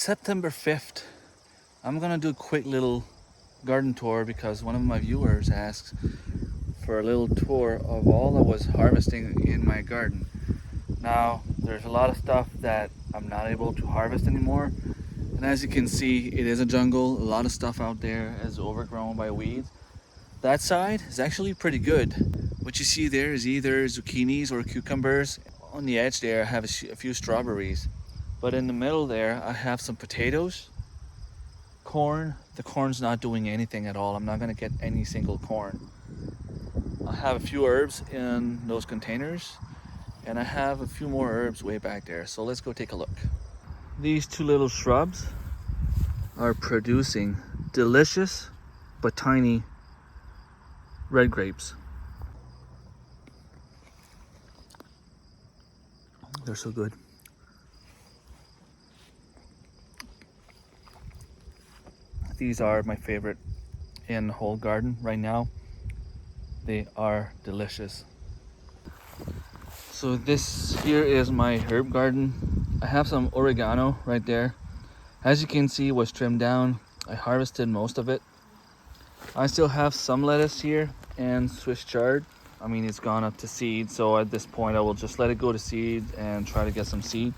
September 5th, I'm gonna do a quick little garden tour because one of my viewers asked for a little tour of all I was harvesting in my garden. Now, there's a lot of stuff that I'm not able to harvest anymore. And as you can see, it is a jungle. A lot of stuff out there is overgrown by weeds. That side is actually pretty good. What you see there is either zucchinis or cucumbers. On the edge there, I have a few strawberries. But in the middle there, I have some potatoes, corn. The corn's not doing anything at all. I'm not gonna get any single corn. I have a few herbs in those containers, and I have a few more herbs way back there. So let's go take a look. These two little shrubs are producing delicious but tiny red grapes. They're so good. These are my favorite in the whole garden right now. They are delicious. So this here is my herb garden. I have some oregano right there. As you can see, it was trimmed down. I harvested most of it. I still have some lettuce here and Swiss chard. I mean, it's gone up to seed, so at this point I will just let it go to seed and try to get some seed.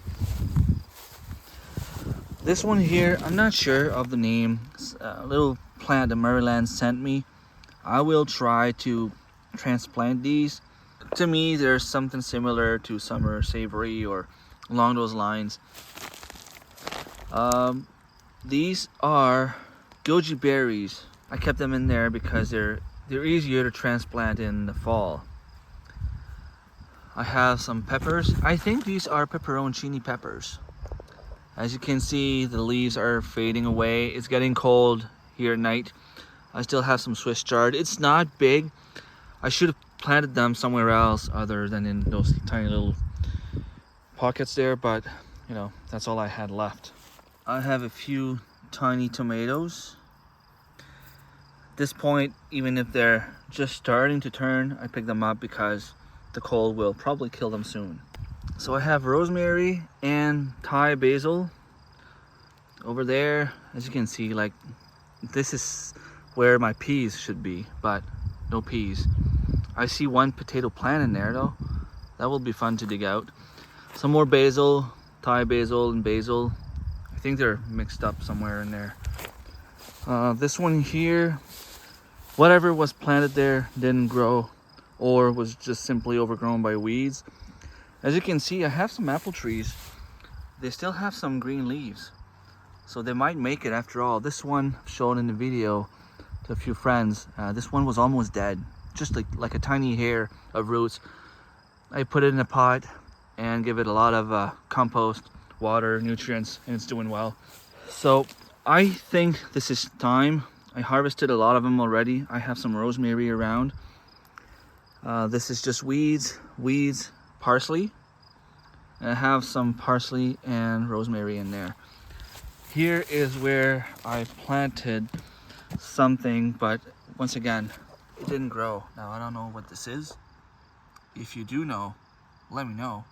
This one here, I'm not sure of the name. It's a little plant that Maryland sent me. I will try to transplant these. To me, there's something similar to summer savory or along those lines. These are goji berries. I kept them in there because they're easier to transplant in the fall. I have some peppers. I think these are pepperoncini peppers. As you can see, the leaves are fading away. It's getting cold here at night. I still have some Swiss chard. It's not big. I should have planted them somewhere else other than in those tiny little pockets there, but you know, that's all I had left. I have a few tiny tomatoes. At this point, even if they're just starting to turn, I pick them up because the cold will probably kill them soon. So I have rosemary and Thai basil over there. As you can see, like, this is where my peas should be, but no peas. I see one potato plant in there though. That will be fun to dig out. Some more basil, Thai basil and basil. I think they're mixed up somewhere in there. This one here, whatever was planted there didn't grow or was just simply overgrown by weeds. As you can see, I have some apple trees. They still have some green leaves, so they might make it after all. This one shown in the video to a few friends, this one was almost dead, just like a tiny hair of roots. I put it in a pot and give it a lot of compost, water, nutrients, and it's doing well. So I think this is time. I harvested a lot of them already. I have some rosemary around. This is just weeds, parsley, and I have some parsley and rosemary in there. Here is where I planted something, but once again, it didn't grow. Now I don't know what this is. If you do know, let me know.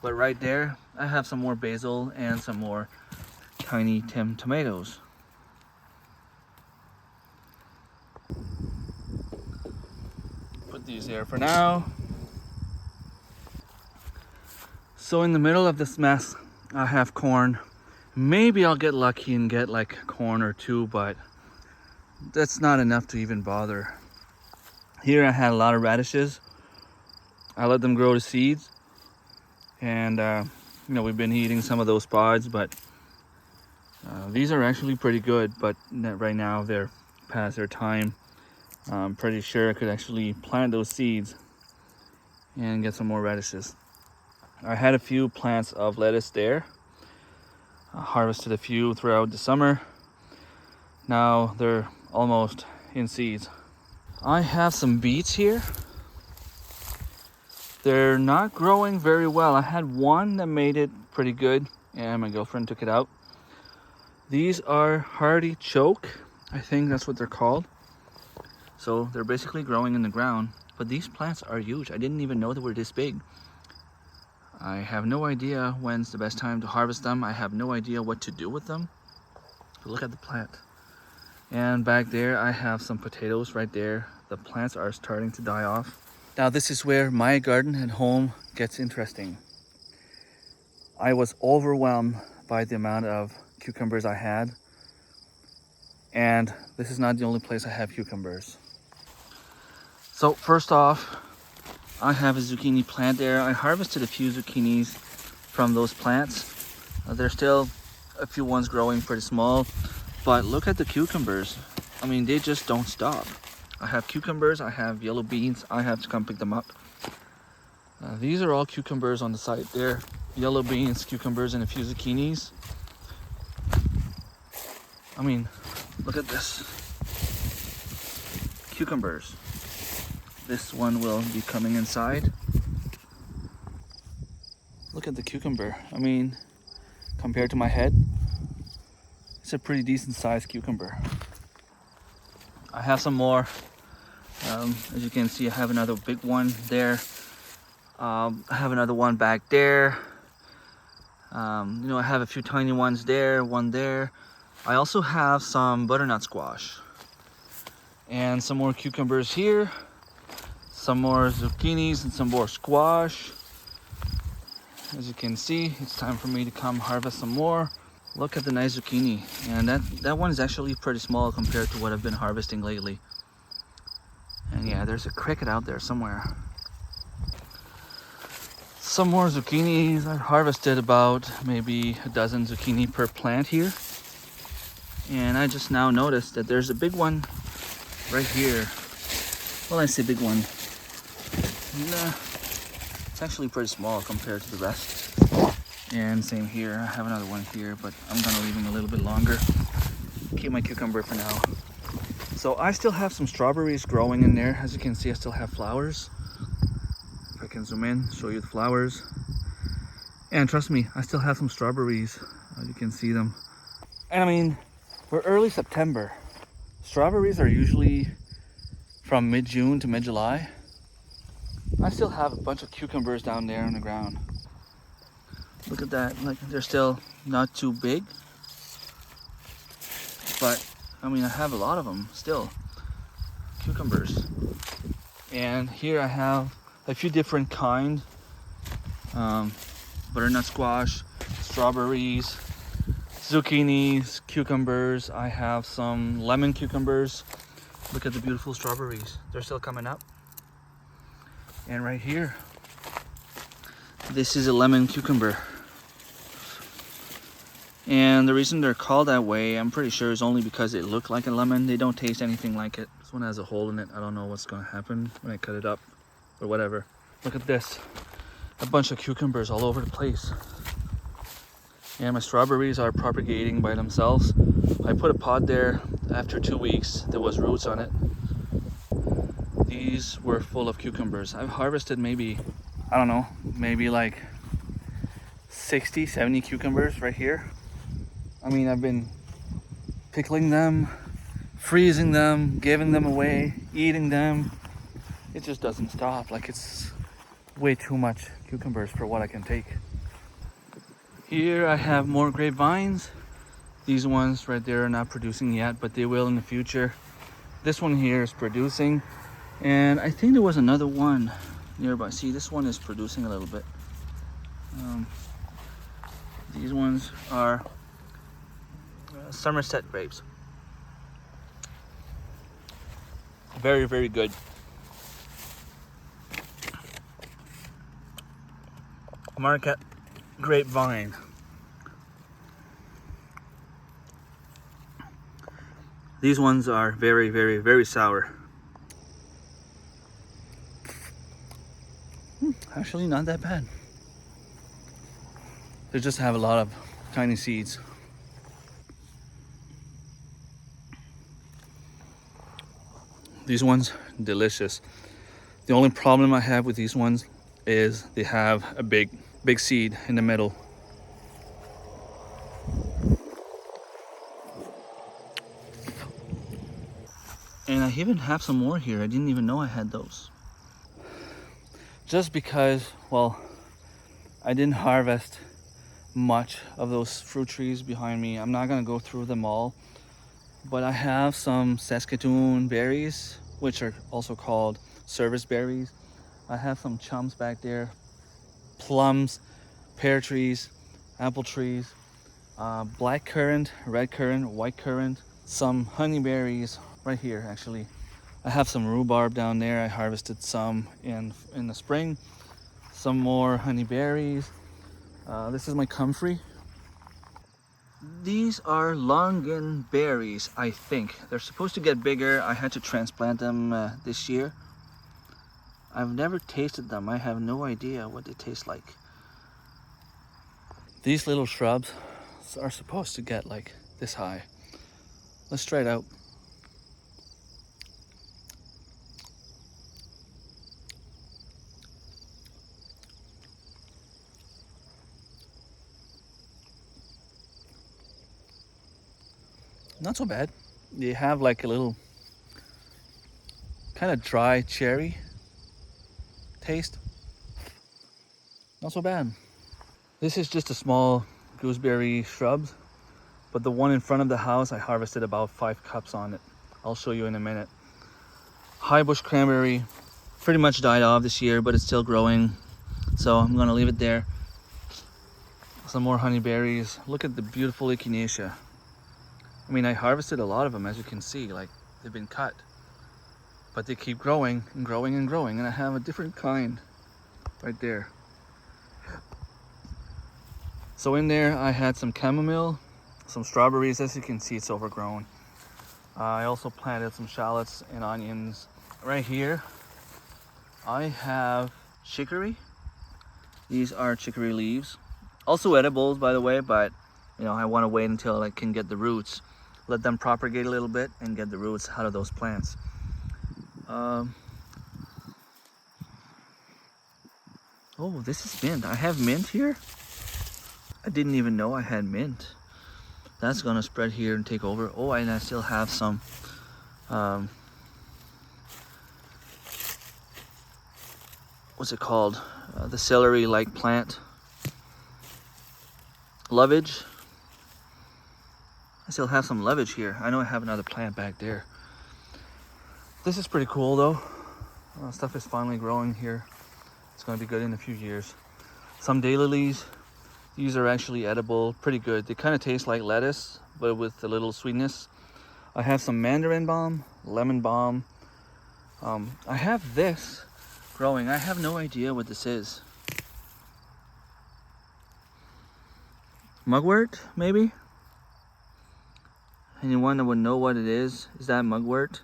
But right there, I have some more basil and some more tiny tomatoes. Put these there for now. So in the middle of this mess, I have corn. Maybe I'll get lucky and get like corn or two, but that's not enough to even bother. Here I had a lot of radishes. I let them grow to seeds, and you know, we've been eating some of those pods, but these are actually pretty good, but right now they're past their time. I'm pretty sure I could actually plant those seeds and get some more radishes. I had a few plants of lettuce there. I harvested a few throughout the summer. Now they're almost in seeds. I have some beets here. They're not growing very well. I had one that made it pretty good and my girlfriend took it out. These are hardy choke. I think that's what they're called. So they're basically growing in the ground, but these plants are huge. I didn't even know they were this big. I have no idea when's the best time to harvest them. I have no idea what to do with them. But look at the plant. And back there, I have some potatoes right there. The plants are starting to die off. Now this is where my garden at home gets interesting. I was overwhelmed by the amount of cucumbers I had. And this is not the only place I have cucumbers. So first off, I have a zucchini plant there. I harvested a few zucchinis from those plants. There's still a few ones growing pretty small, but look at the cucumbers. I mean, they just don't stop. I have cucumbers, I have yellow beans. I have to come pick them up. These are all cucumbers on the side there. Yellow beans, cucumbers, and a few zucchinis. I mean, look at this. Cucumbers. This one will be coming inside. Look at the cucumber. I mean, compared to my head, it's a pretty decent sized cucumber. I have some more. As you can see, I have another big one there. I have another one back there. I have a few tiny ones there, one there. I also have some butternut squash and some more cucumbers here, some more zucchinis and some more squash. As you can see, it's time for me to come harvest some more. Look at the nice zucchini, and that one is actually pretty small compared to what I've been harvesting lately. And yeah, there's a cricket out there somewhere. Some more zucchinis. I've harvested about maybe a dozen zucchini per plant here. And I just now noticed that there's a big one right here. Well, I say big one. Nah, it's actually pretty small compared to the rest. And same here, I have another one here, but I'm gonna leave him a little bit longer. Keep my cucumber for now. So I still have some strawberries growing in there. As you can see, I still have flowers. If I can zoom in, show you the flowers. And trust me, I still have some strawberries. You can see them. And I mean, we're early September. Strawberries are usually from mid-June to mid-July. I still have a bunch of cucumbers down there on the ground. Look at that, like they're still not too big. But, I mean, I have a lot of them still. Cucumbers. And here I have a few different kind. Butternut squash, strawberries, zucchinis, cucumbers. I have some lemon cucumbers. Look at the beautiful strawberries. They're still coming up. And right here, this is a lemon cucumber. And the reason they're called that way, I'm pretty sure, is only because it looked like a lemon. They don't taste anything like it. This one has a hole in it. I don't know what's going to happen when I cut it up or whatever. Look at this. A bunch of cucumbers all over the place. And my strawberries are propagating by themselves. I put a pod there after 2 weeks. There was roots on it. These were full of cucumbers. I've harvested maybe, I don't know, maybe like 60, 70 cucumbers right here. I mean, I've been pickling them, freezing them, giving them away, eating them. It just doesn't stop. Like, it's way too much cucumbers for what I can take. Here I have more grapevines. These ones right there are not producing yet, but they will in the future. This one here is producing. And I think there was another one nearby. See, this one is producing a little bit. These ones are Somerset grapes. Very, very good. Market grapevine. These ones are very, very, very sour. Actually, not that bad. They just have a lot of tiny seeds. These ones, delicious. The only problem I have with these ones is they have a big seed in the middle. And I even have some more here. I didn't even know I had those. Just because, well, I didn't harvest much of those fruit trees behind me. I'm not gonna go through them all, but I have some Saskatoon berries, which are also called service berries. I have some chums back there, plums, pear trees, apple trees, black currant, red currant, white currant, some honeyberries right here actually. I have some rhubarb down there. I harvested some in the spring. Some more honeyberries. This is my comfrey. These are longan berries, I think. They're supposed to get bigger. I had to transplant them this year. I've never tasted them. I have no idea what they taste like. These little shrubs are supposed to get like this high. Let's try it out. Not so bad. They have like a little kind of dry cherry taste. Not so bad. This is just a small gooseberry shrub, but the one in front of the house, I harvested about 5 cups on it. I'll show you in a minute. High bush cranberry pretty much died off this year, but it's still growing, so I'm gonna leave it there. Some more honeyberries. Look at the beautiful echinacea. I mean, I harvested a lot of them, as you can see, like they've been cut, but they keep growing and growing and growing, and I have a different kind right there. So in there I had some chamomile, some strawberries. As you can see, it's overgrown. I also planted some shallots and onions. Right here I have chicory. These are chicory leaves, also edibles by the way, but you know, I want to wait until I can get the roots, let them propagate a little bit and get the roots out of those plants. Oh, this is mint. I have mint here. I didn't even know I had mint. That's gonna spread here and take over. Oh, and I still have some what's it called? The celery-like plant. Lovage. I still have some lovage here. I know I have another plant back there. This is pretty cool though. Stuff is finally growing here. It's gonna be good in a few years. Some daylilies. These are actually edible, pretty good. They kind of taste like lettuce, but with a little sweetness. I have some mandarin balm, lemon balm. I have this growing. I have no idea what this is. Mugwort, maybe? Anyone that would know what it is that mugwort?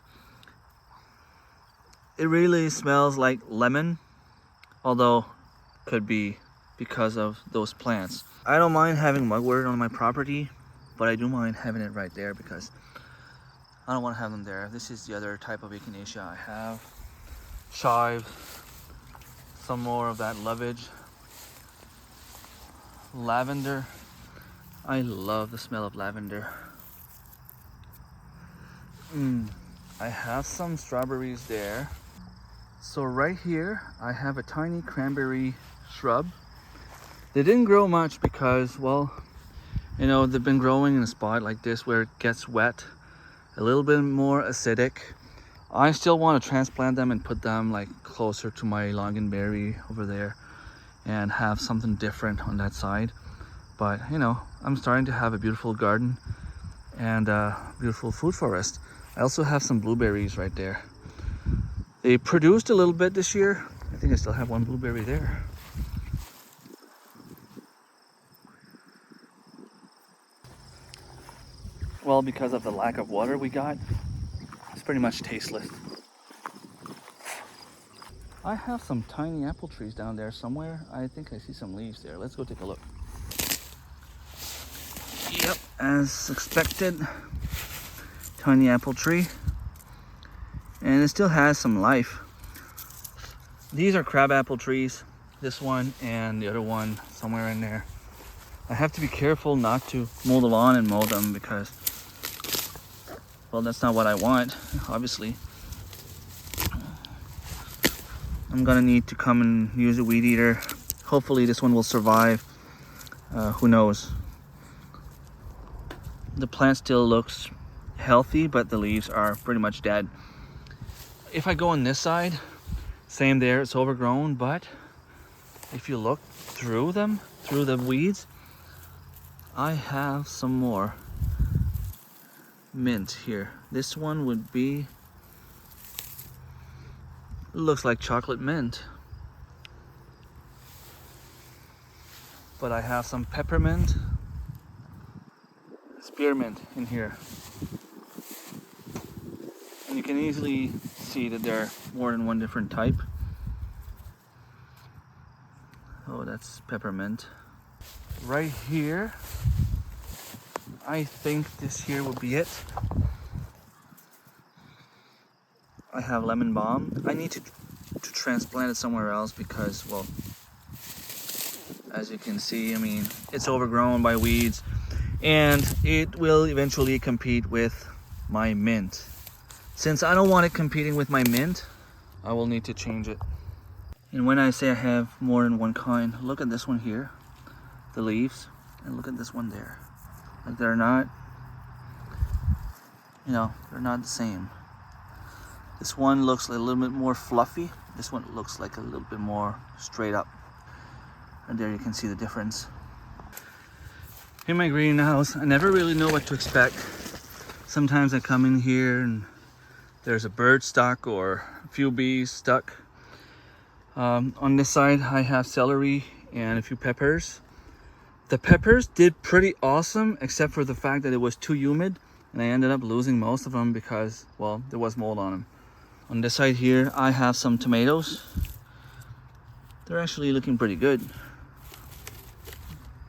It really smells like lemon, although could be because of those plants. I don't mind having mugwort on my property, but I do mind having it right there because I don't want to have them there. This is the other type of echinacea I have. Chive, some more of that lovage. Lavender. I love the smell of lavender. I have some strawberries there. So right here, I have a tiny cranberry shrub. They didn't grow much because, well, you know, they've been growing in a spot like this where it gets wet, a little bit more acidic. I still want to transplant them and put them like closer to my longanberry over there and have something different on that side. But you know, I'm starting to have a beautiful garden and a beautiful food forest. I also have some blueberries right there. They produced a little bit this year. I think I still have one blueberry there. Well, because of the lack of water we got, it's pretty much tasteless. I have some tiny apple trees down there somewhere. I think I see some leaves there. Let's go take a look. Yep, as expected, tiny apple tree. And it still has some life. These are crab apple trees. This one and the other one somewhere in there. I have to be careful not to mow the lawn and mow them because, well, that's not what I want, obviously. I'm gonna need to come and use a weed eater Hopefully this one will survive. Who knows? The plant still looks healthy, but the leaves are pretty much dead. If I go on this side, same there, it's overgrown, but if you look through them, through the weeds, I have some more mint here. This one would be, looks like chocolate mint. But I have some peppermint, spearmint in here. And you can easily see that there are more than one different type. Oh, that's peppermint. Right here, I think this here will be it. I have lemon balm. I need to transplant it somewhere else because, well, as you can see, I mean, it's overgrown by weeds and it will eventually compete with my mint. Since I don't want it competing with my mint, I will need to change it. And when I say I have more than one kind, look at this one here, the leaves, and look at this one there. Like they're not, you know, they're not the same. This one looks like a little bit more fluffy. This one looks like a little bit more straight up. And there you can see the difference. In my greenhouse, I never really know what to expect. Sometimes I come in here and there's a bird stuck or a few bees stuck. On this side, I have celery and a few peppers. The peppers did pretty awesome, except for the fact that it was too humid, and I ended up losing most of them because, well, there was mold on them. On this side here, I have some tomatoes. They're actually looking pretty good.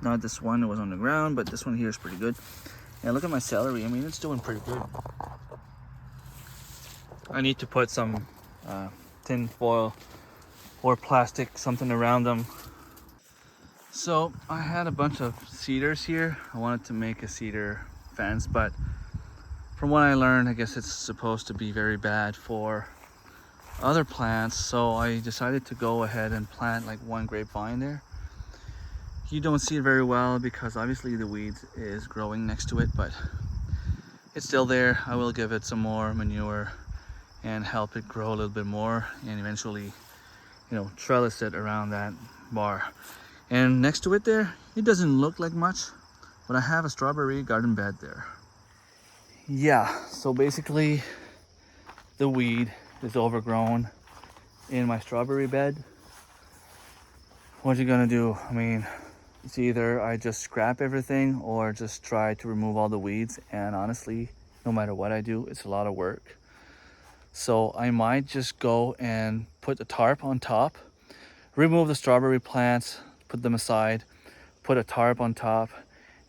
Not this one that was on the ground, but this one here is pretty good. And look at my celery. I mean, it's doing pretty good. I need to put some tin foil or plastic, something around them. So I had a bunch of cedars here. I wanted to make a cedar fence, but from what I learned, I guess it's supposed to be very bad for other plants. So I decided to go ahead and plant like one grapevine there. You don't see it very well because obviously the weeds is growing next to it, but it's still there. I will give it some more manure and help it grow a little bit more, and eventually, you know, trellis it around that bar. And next to it there, it doesn't look like much, but I have a strawberry garden bed there. Yeah, so basically the weed is overgrown in my strawberry bed. What are you gonna do? I mean, it's either I just scrap everything or just try to remove all the weeds, and honestly, no matter what I do, it's a lot of work. So I might just go and put the tarp on top, remove the strawberry plants, put them aside, put a tarp on top,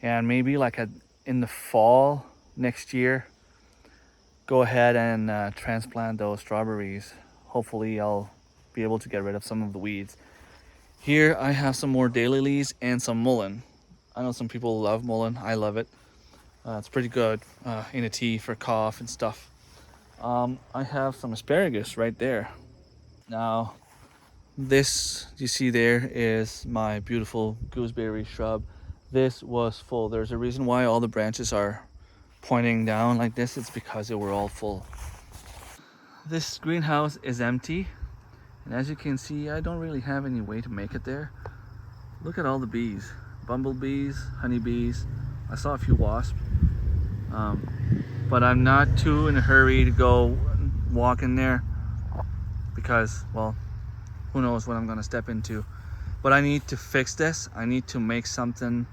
and maybe like in the fall next year, go ahead and transplant those strawberries. Hopefully I'll be able to get rid of some of the weeds. Here I have some more daylilies and some mullein. I know some people love mullein. I love it. It's pretty good in a tea for cough and stuff. I have some asparagus right there. Now, this you see there is my beautiful gooseberry shrub. This was full. There's a reason why all the branches are pointing down like this. It's because they were all full. This greenhouse is empty, and as you can see, I don't really have any way to make it there. Look at all the bees, bumblebees, honeybees. I saw a few wasps, but I'm not too in a hurry to go walk in there because, well, who knows what I'm gonna step into. But I need to fix this. I need to make something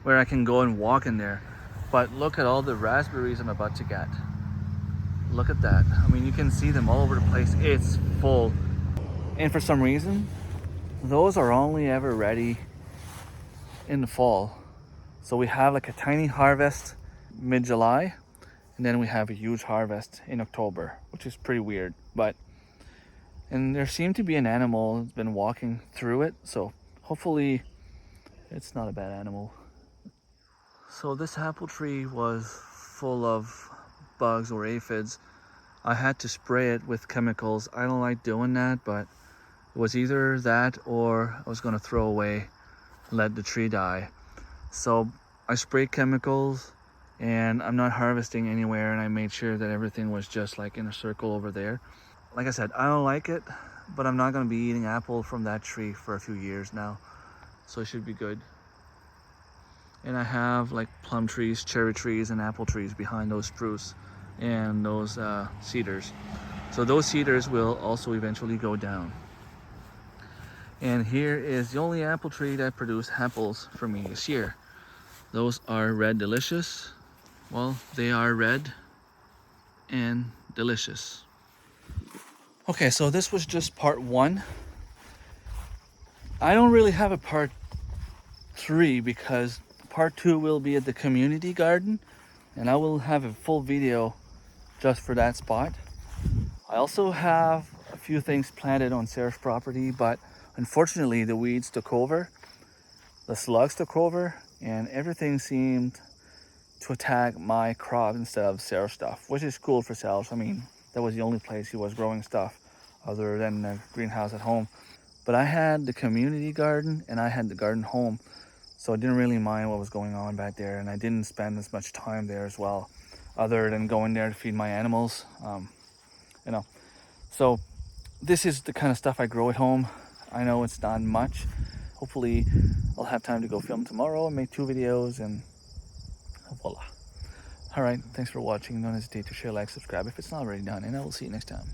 where I can go and walk in there. But look at all the raspberries I'm about to get. Look at that. I mean, you can see them all over the place. It's full. And for some reason, those are only ever ready in the fall. So we have like a tiny harvest mid-July, and then we have a huge harvest in October, which is pretty weird. And there seemed to be an animal that's been walking through it, so hopefully it's not a bad animal. So this apple tree was full of bugs or aphids. I had to spray it with chemicals. I don't like doing that, but It was either that or I was going to throw away, let the tree die. So I sprayed chemicals, and I'm not harvesting anywhere, and I made sure that everything was just like in a circle over there. Like I said, I don't like it, but I'm not going to be eating apple from that tree for a few years now, so it should be good. And I have like plum trees, cherry trees, and apple trees behind those spruce and those cedars. So those cedars will also eventually go down. And here is the only apple tree that produced apples for me this year. Those are red delicious. Well, they are red and delicious. Okay, so this was just part 1. I don't really have a part 3 because part 2 will be at the community garden, and I will have a full video just for that spot. I also have a few things planted on Sarah's property, but unfortunately the weeds took over, the slugs took over, and everything seemed to attack my crop instead of Sarah's stuff, which is cool for Sarah. I mean, that was the only place he was growing stuff other than the greenhouse at home. But I had the community garden and I had the garden home, so I didn't really mind what was going on back there, and I didn't spend as much time there as well, other than going there to feed my animals. You know, so this is the kind of stuff I grow at home. I know it's not much. Hopefully I'll have time to go film tomorrow and make 2 videos, and voila. All right, thanks for watching. Don't hesitate to share, like, subscribe if it's not already done, and I will see you next time.